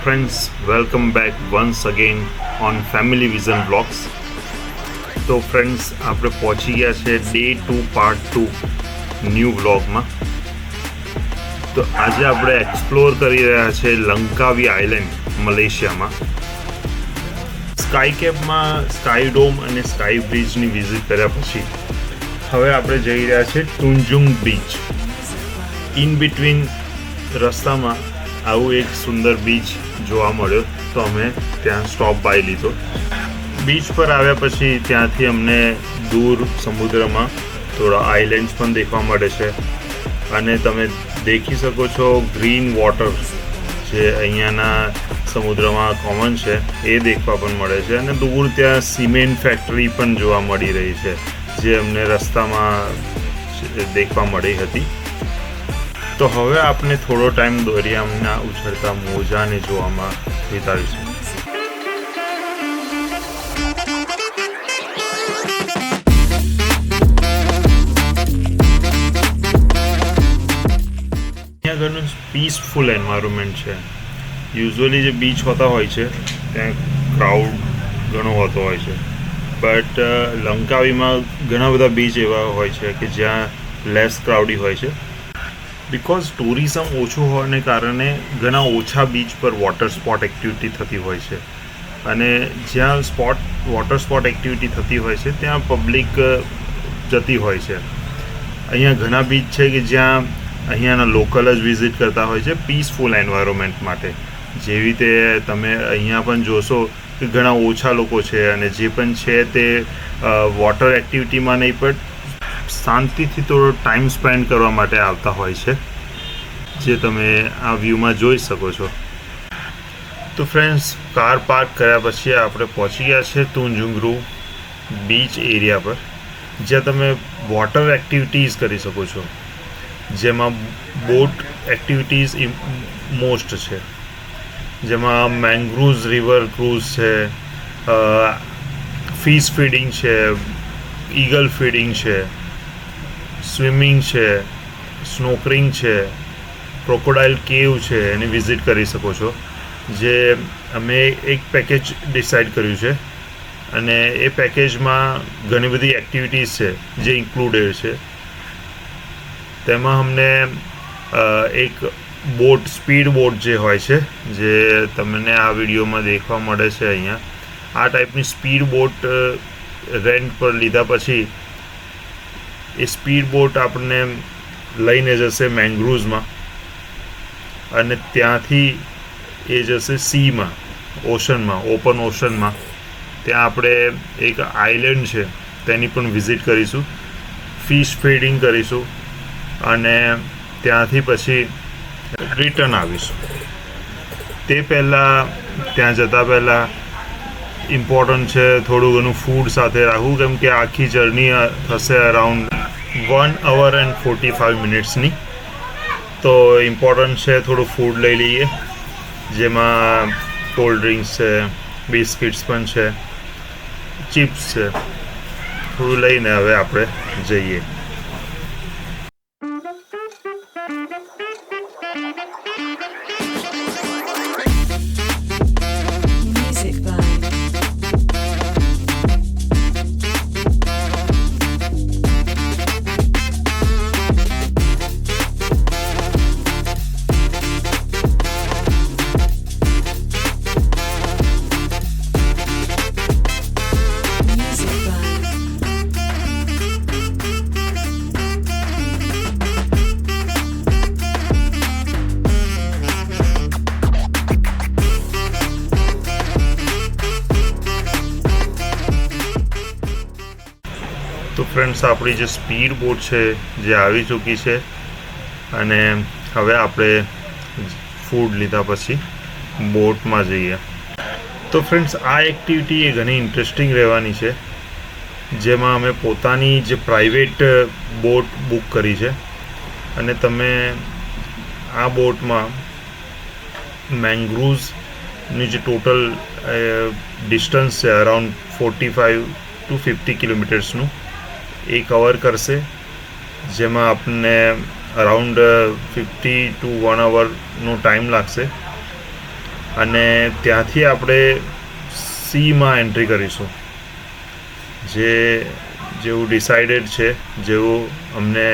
friends, welcome back once again on Family Vision Vlogs. તો friends આપણે પહોંચી ગયા છે ડે 2 પાર્ટ 2 ન્યૂ વ્લોગમાં. તો આજે આપણે એક્સપ્લોર કરી રહ્યા છે લંકાવી આઇલેન્ડ મલેશિયામાં. સ્કાય કેપમાં સ્કાય ડોમ અને સ્કાય બ્રિજની વિઝિટ કર્યા પછી હવે આપણે જઈ રહ્યા છે ટુંજુંગ બીચ. ઇન બિટવીન રસ્તામાં આવું એક સુંદર બીચ જોવા મળ્યો તો અમે ત્યાં સ્ટોપ બાય લીધો. બીચ પર આવ્યા પછી ત્યાંથી અમને દૂર સમુદ્રમાં થોડા આઇલેન્ડ્સ પણ દેખવા મળે છે અને તમે દેખી શકો છો ગ્રીન વોટર જે અહીંયાના સમુદ્રમાં કોમન છે એ દેખવા પણ મળે છે. અને દૂર ત્યાં સિમેન્ટ ફેક્ટરી પણ જોવા મળી રહી છે જે અમને રસ્તામાં દેખવા મળી હતી. તો હવે આપણે થોડો ટાઈમ દરિયામાં ઉછળતા મોજાને જોવામાં વિતાવીશું. અહીંયા આગળનું પીસફુલ એન્વાયરમેન્ટ છે. યુઝ્યુઅલી જે બીચ હોતા હોય છે ત્યાં ક્રાઉડ ઘણો હોતો હોય છે, બટ લંકાવીમાં ઘણા બધા બીચ એવા હોય છે કે જ્યાં લેસ ક્રાઉડી હોય છે. બિકોઝ ટુરિઝમ ઓછું હોવાને કારણે ઘણા ઓછા બીચ પર વોટર સ્પોર્ટ એક્ટિવિટી થતી હોય છે અને જ્યાં વોટર સ્પોર્ટ એક્ટિવિટી થતી હોય છે ત્યાં પબ્લિક જતી હોય છે. અહીંયા ઘણા બીચ છે કે જ્યાં અહીંયાના લોકલ જ વિઝિટ કરતા હોય છે પીસફુલ એન્વાયરમેન્ટ માટે. જેવી રીતે તમે અહીંયા પણ જોશો કે ઘણા ઓછા લોકો છે અને જે પણ છે તે વોટર એક્ટિવિટીમાં નહીં પણ શાંતિથી થોડો ટાઈમ સ્પેન્ડ કરવા માટે આવતા હોય છે, જે તમે આ વ્યૂમાં જોઈ શકો છો. તો ફ્રેન્ડ્સ, કાર પાર્ક કર્યા પછી આપણે પહોંચી ગયા છે તુંજુંગરૂ બીચ એરિયા પર, જ્યાં તમે વોટર એક્ટિવિટીઝ કરી શકો છો, જેમાં બોટ એક્ટિવિટીઝ મોસ્ટ છે, જેમાં મેંગ્રુવ્સ રિવર ક્રૂઝ છે, ફિશ ફીડિંગ છે, ઈગલ ફીડિંગ છે, સ્વિમિંગ છે, સ્નોકરિંગ છે, ક્રોકોડાઇલ કેવ છે, એની વિઝિટ કરી શકો છો. જે અમે એક પેકેજ ડિસાઇડ કર્યું છે અને એ પેકેજમાં ઘણી બધી એક્ટિવિટીઝ છે જે ઇન્ક્લુડેડ છે. તેમાં અમને એક બોટ, સ્પીડ બોટ જે હોય છે, જે તમને આ વિડીયોમાં દેખવા મળે છે અહીંયા, આ ટાઈપની સ્પીડ બોટ રેન્ટ પર લીધા પછી એ સ્પીડ બોટ આપણને લઈને જશે મેંગ્રુવ્સમાં અને ત્યાંથી એ જશે સીમાં, ઓશનમાં, ઓપન ઓશનમાં. ત્યાં આપણે એક આઇલેન્ડ છે તેની પણ વિઝિટ કરીશું, ફિશ ફીડિંગ કરીશું અને ત્યાંથી પછી રિટર્ન આવીશું. તે પહેલાં ત્યાં જતાં પહેલાં ઇમ્પોર્ટન્ટ છે થોડું ઘણું ફૂડ સાથે રાખવું, કેમ કે આખી જર્ની થશે અરાઉન્ડ 1 hour and 45 મિનિટ્સની. તો ઇમ્પોર્ટન્ટ છે થોડું ફૂડ લઈ લઈએ, જેમાં કોલ્ડ ડ્રિંક્સ છે, બિસ્કિટ્સ પણ છે, ચિપ્સ છે, થોડું લઈને હવે આપણે જઈએ. તો ફ્રેન્ડ્સ, આપણી જે સ્પીડ બોટ છે જે આવી ચૂકી છે અને હવે આપણે ફૂડ લીધા પછી બોટમાં જઈએ. તો ફ્રેન્ડ્સ, આ એક્ટિવિટી એ ઘણી ઇન્ટરેસ્ટિંગ રહેવાની છે, જેમાં અમે પોતાની જે પ્રાઇવેટ બોટ બુક કરી છે અને તમે આ બોટમાં મેંગ્રુવ્સની જે ટોટલ ડિસ્ટન્સ છે અરાઉન્ડ 45 to 50 કિલોમીટર્સનું એ કવર કરશે, જેમાં આપણને અરાઉન્ડ 50 to 1 hourનો ટાઈમ લાગશે. અને ત્યાંથી આપણે સીમાં એન્ટ્રી કરીશું, જેવું ડિસાઇડેડ છે, જેવું અમને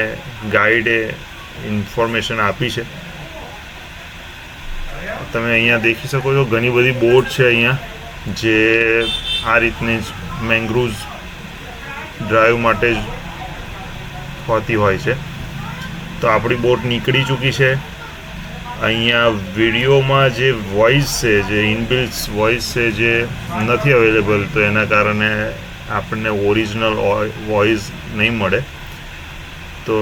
ગાઈડે ઇન્ફોર્મેશન આપી છે. તમે અહીંયા દેખી શકો છો ઘણી બધી બોટ છે અહીંયા, જે આ રીતની જ મેંગ્રુવ્સ ડ્રાઈવ માટે જ હોતી હોય છે. તો આપણી બોટ નીકળી ચૂકી છે. અહીંયા વિડીયોમાં જે વોઇસ છે, જે ઇનબિલ્ટ વોઇસ છે, જે નથી અવેલેબલ, તો એના કારણે આપણને ઓરિજિનલ વોઇસ નહીં મળે, તો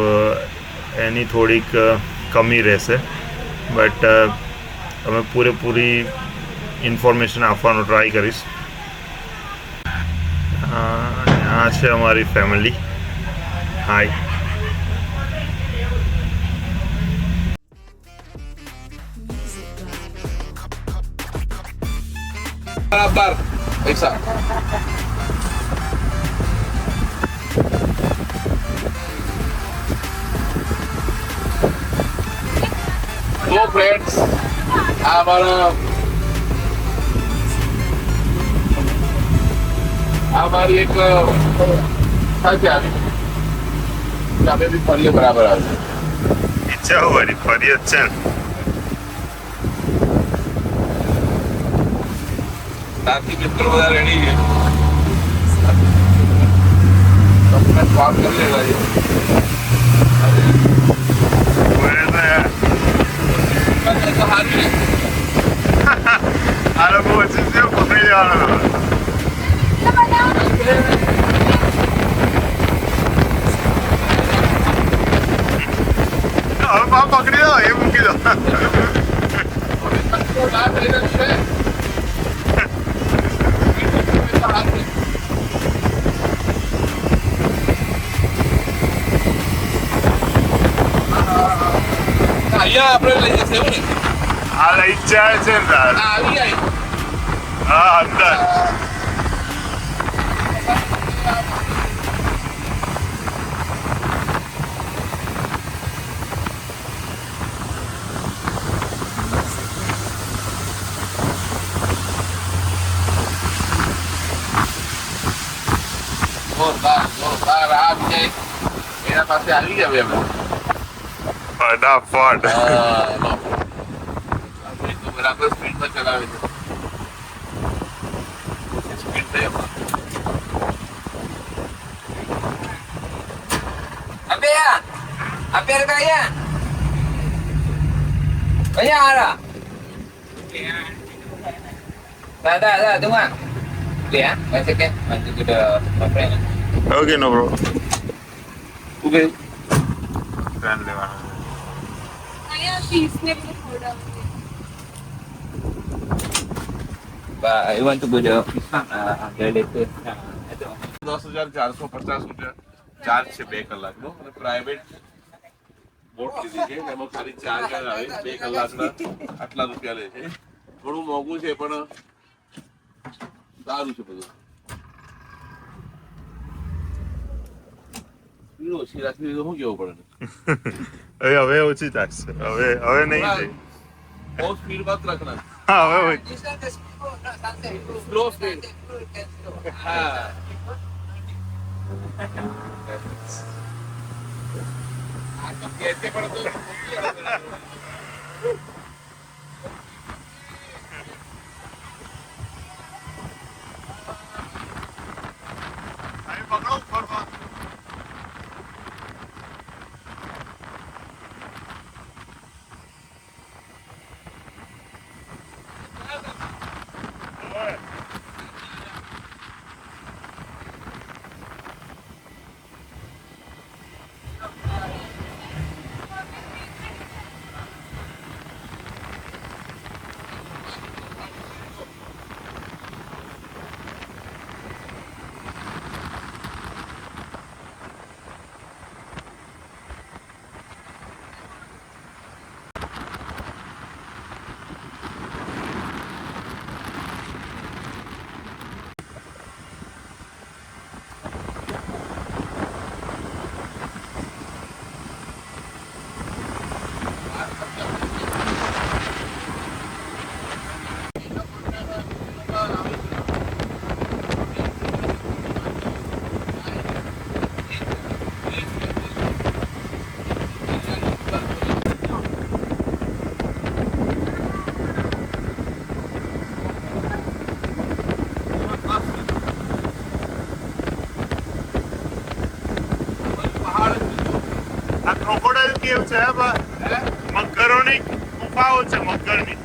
એની થોડીક કમી રહેશે. બટ અમે પૂરેપૂરી ઇન્ફોર્મેશન આપવાનો ટ્રાય કરીશ. આ છે અમારી ફેમિલી. હાય. बराबर ऐसा तो फ्रेंड्स हमारी एक અમે બી ફરીએ બરાબર આવશે. ઈચ્છા હોવાની ફરી જ છે ને. સાથી મિત્રો બધા રેડી છે. તમને ફોન કરી લેવા છે. તો હારી આ લોકો વચ્ચે પકડી લેવાનો. હવે પકડી દો, એ મૂકી દો. અહીંયા આપણે લઈ જશે એવું ને? આ લઈ જાય છે ને તાર. આવી આવી. હા, અંદર. જોરદાર આવી જાય એના પાસે આવી જાવ એમ. ફટાફટ. બરાબર સ્પીડમાં ચલાવે છે. સ્પીડ થઈ Ada, tunggu. Ya, macam kan, macam kita apa? Okay no bro. ઉભે પેન લેવાનો. અહીંયા પીસને બધું ખવડાવવું. But I want to go the related. 10,450 charge છે 2 કલાકનો અને પ્રાઇવેટ બોટ લીધી છે એમાં ખાલી 4 જણ આવે 2 કલાકના આટલા રૂપિયા લે છે. થોડું મોંઘું છે પણ સારું છે બધું. સ્પીડ ઓછી રાખવી તો શું કેવું પડે? હવે ઓછી તાકશે. હવે નહીં થઈ. બહુ સ્પીડ મત રાખના. હા, હવે સ્લો સ્પીડ. હા कैसे पढ़ते પકડો ઉપર. કેવ છે મગરોની ગુફાઓ છે મગરની.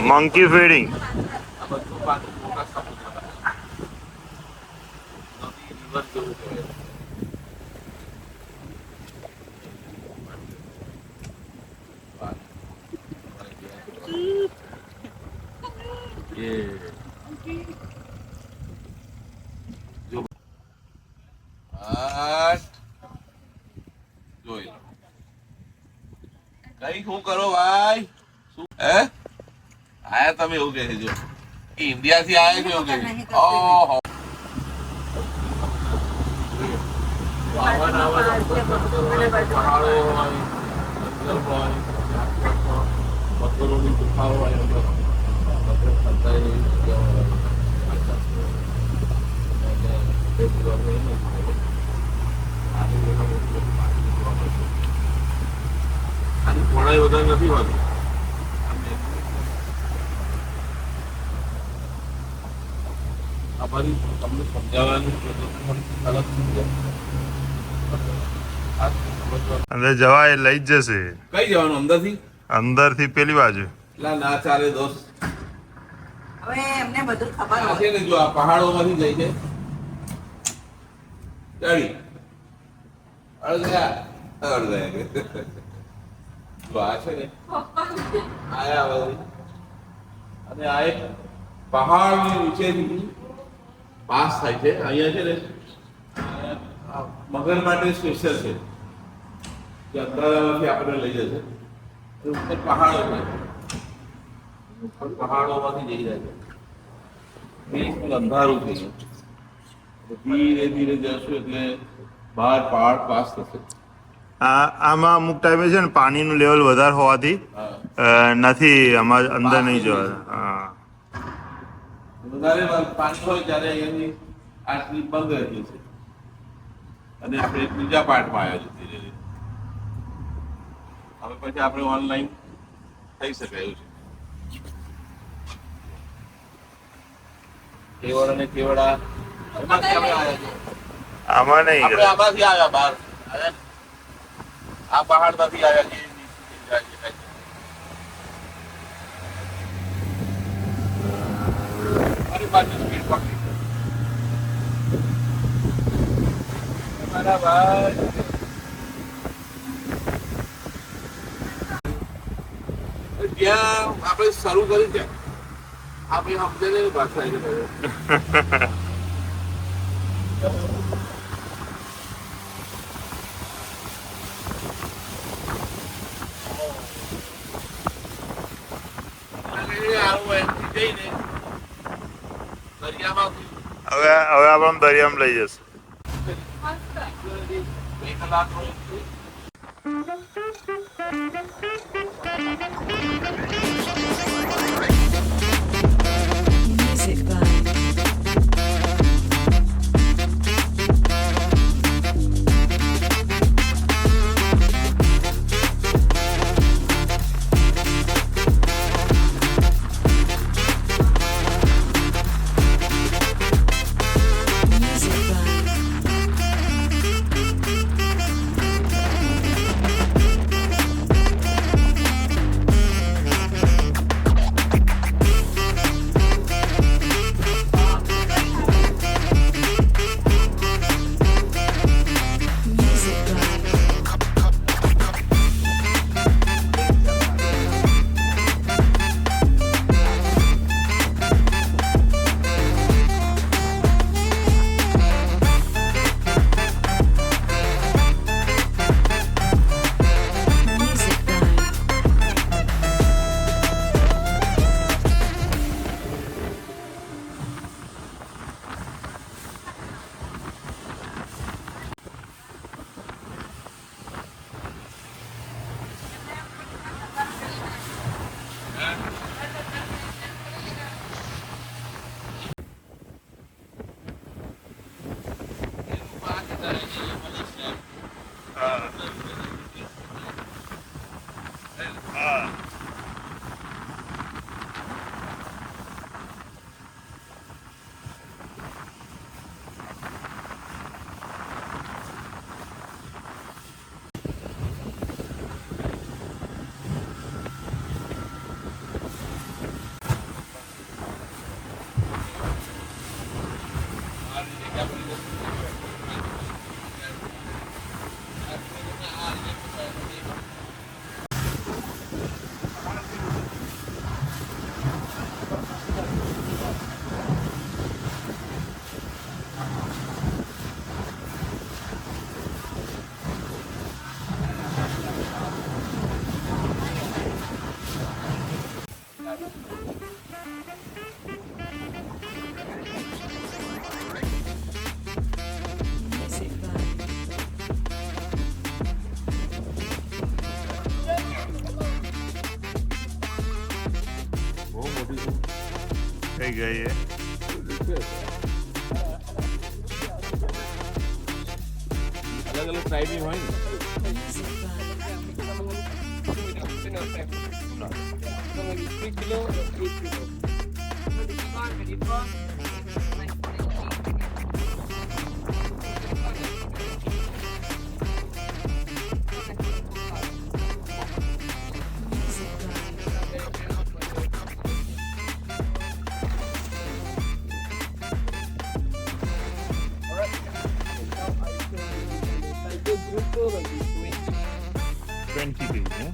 Monkey feeding. જોઈ લો કઈ શું કરો ભાઈ હે આયા તમે એવું કહે છે જો ઇન્ડિયા થી આયા છો એવું કહે છે ઓહો પહોળાઈ વધારે નથી હોતી અમારી તમને સમજાવવાની અલગ અંદર જવાય લઈ જ જશે. કઈ જવાનું અંદરથી અંદરથી પેલી બાજુ. ના ચાલે દોસ્ત હવે એમને બધું ખબર આ છે ને જો આ પહાડોમાંથી જાય છે ગાડી અડધા જો આ છે ને આયા વળી અને આ એક પહાડની નીચેથી પાસ થાય છે અહીંયા છે ને આ મગર માટે સ્પેશિયલ છે જે અંધારામાંથી આપણે લઈ જશે ઉપર પહાડો છે ઉપર પહાડોમાંથી જઈ જાય છે બિલકુલ અંધારું થઈ ગયું ધીરે ધીરે જશું એટલે બહાર પહાડ પાસ થશે આમાં અમુક ટાઈમે છે ને પાણીનું લેવલ વધારે હોવાથી નથી આમાં અંદર નહીં જવા. વધારે પાણી હોય ત્યારે અહીંયાની આટલી બંધ રહી છે અને આપણે બીજા પાર્ટમાં આવ્યા છે ધીરે ધીરે હવે પછી આપણે ઓનલાઈન થઈ શકે એવું છે કેવડ અને કેવડા એમાંથી આપણે આવ્યા છે આમાં નહીં. આપણે આમાંથી આવ્યા બહાર આ પહાડમાંથી આવ્યા છીએ મારી બાજુ સ્પીડ પકડી મારા ભાઈ જ્યાં આપણે શરૂ કરી છે આ ભાઈ સમજે ને ભાષા હવે આપણે દરિયામાં લઈ જશે. Music by ગઈ है અલગ અલગ ટાઈમિંગ હોય ને. ट्वेंटी है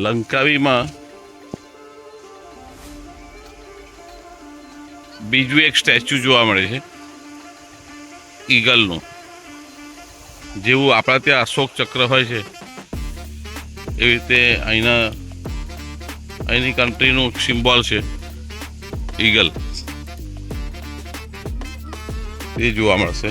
લંકાવીમાં બીજું એક સ્ટેચ્યુ જોવા મળે છે ઈગલનું. જેવું આપણા ત્યાં અશોક ચક્ર હોય છે એવી રીતે અહીંની કન્ટ્રીનું સિમ્બોલ છે ઈગલ, એ જોવા મળશે.